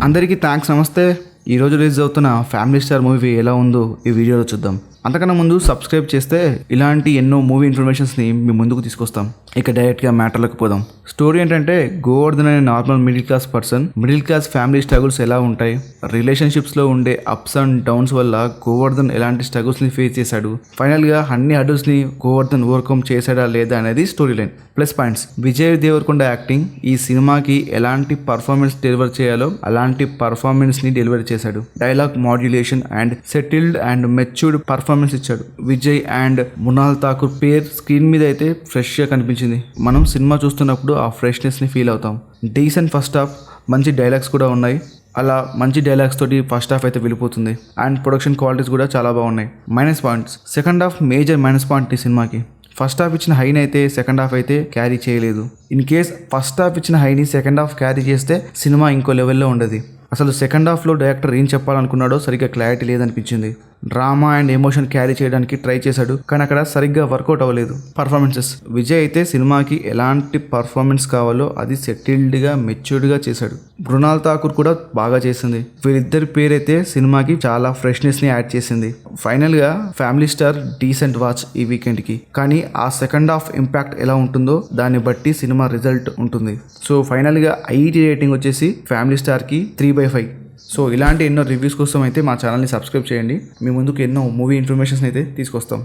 అందరికీ థ్యాంక్స్. నమస్తే. ఈరోజు రిలీజ్ అవుతున్న ఫ్యామిలీ స్టార్ మూవీ ఎలా ఉందో ఈ వీడియోలో చూద్దాం. అంతకన్నా ముందు సబ్స్క్రైబ్ చేస్తే ఇలాంటి ఎన్నో మూవీ ఇన్ఫర్మేషన్స్ని మీ ముందుకు తీసుకొస్తాం. ఇక డైరెక్ట్గా మ్యాటర్లకు పోదాం. స్టోరీ ఏంటంటే, గోవర్ధన్ అనే normal middle class person, middle class family struggles ఎలా ఉంటాయి, రిలేషన్షిప్స్లో ఉండే అప్స్ అండ్ డౌన్స్ వల్ల గోవర్ధన్ ఎలాంటి స్ట్రగుల్స్ని ఫేస్ చేశాడు, ఫైనల్గా అన్ని అడ్డల్స్ని గోవర్ధన్ ఓవర్కమ్ చేశాడా లేదా అనేది story line. Plus points: Vijay Deverakonda acting. ఈ సినిమాకి ఎలాంటి పర్ఫార్మెన్స్ డెలివర్ చేయాలో అలాంటి పర్ఫార్మెన్స్ని డెలివర్ చేశాడు. Dialogue modulation and settled and matured performance ఇచ్చాడు. Vijay and Mrunal Thakur pair screen మీద అయితే ఫ్రెష్గా కనిపించింది. మనం సినిమా చూస్తున్నప్పుడు ఆ ఫ్రెష్నెస్ని ఫీల్ అవుతాం. డీసెంట్ ఫస్ట్ హాఫ్, మంచి డైలాగ్స్ కూడా ఉన్నాయి. అలా మంచి డైలాగ్స్ తోటి ఫస్ట్ హాఫ్ అయితే వెళ్ళిపోతుంది. అండ్ ప్రొడక్షన్ క్వాలిటీస్ కూడా చాలా బాగున్నాయి. Minus points: second half major minus point ఈ సినిమాకి. ఫస్ట్ హాఫ్ ఇచ్చిన హైని అయితే సెకండ్ హాఫ్ అయితే క్యారీ చేయలేదు. ఇన్ కేస్ ఫస్ట్ హాఫ్ ఇచ్చిన హైని సెకండ్ హాఫ్ క్యారీ చేస్తే సినిమా ఇంకో లెవెల్లో ఉండదు. అసలు సెకండ్ హాఫ్లో డైరెక్టర్ ఏం చెప్పాలనుకున్నాడో సరిగ్గా క్లారిటీ లేదనిపించింది. డ్రామా అండ్ ఎమోషన్ క్యారీ చేయడానికి ట్రై చేశాడు, కానీ అక్కడ సరిగ్గా వర్కౌట్ అవ్వలేదు. పర్ఫార్మెన్సెస్: విజయ్ అయితే సినిమాకి ఎలాంటి పర్ఫార్మెన్స్ కావాలో అది సెటిల్డ్గా మెచ్యూర్డ్గా చేశాడు. మృణాల్ ఠాకూర్ కూడా బాగా చేసింది. వీరిద్దరి పేరైతే సినిమాకి చాలా ఫ్రెష్నెస్ని యాడ్ చేసింది. ఫైనల్గా ఫ్యామిలీ స్టార్ డీసెంట్ వాచ్ ఈ వీకెండ్కి. కానీ ఆ సెకండ్ హాఫ్ ఇంపాక్ట్ ఎలా ఉంటుందో దాన్ని బట్టి సినిమా రిజల్ట్ ఉంటుంది. సో ఫైనల్గా ఐటీ రేటింగ్ వచ్చేసి ఫ్యామిలీ స్టార్కి 3/5. సో ఇలాంటి ఎన్నో రివ్యూస్ కోసం అయితే మా ఛానల్ని సబ్స్క్రైబ్ చేయండి. మీ ముందుకు ఎన్నో మూవీ ఇన్ఫర్మేషన్స్ అయితే తీసుకొస్తాం.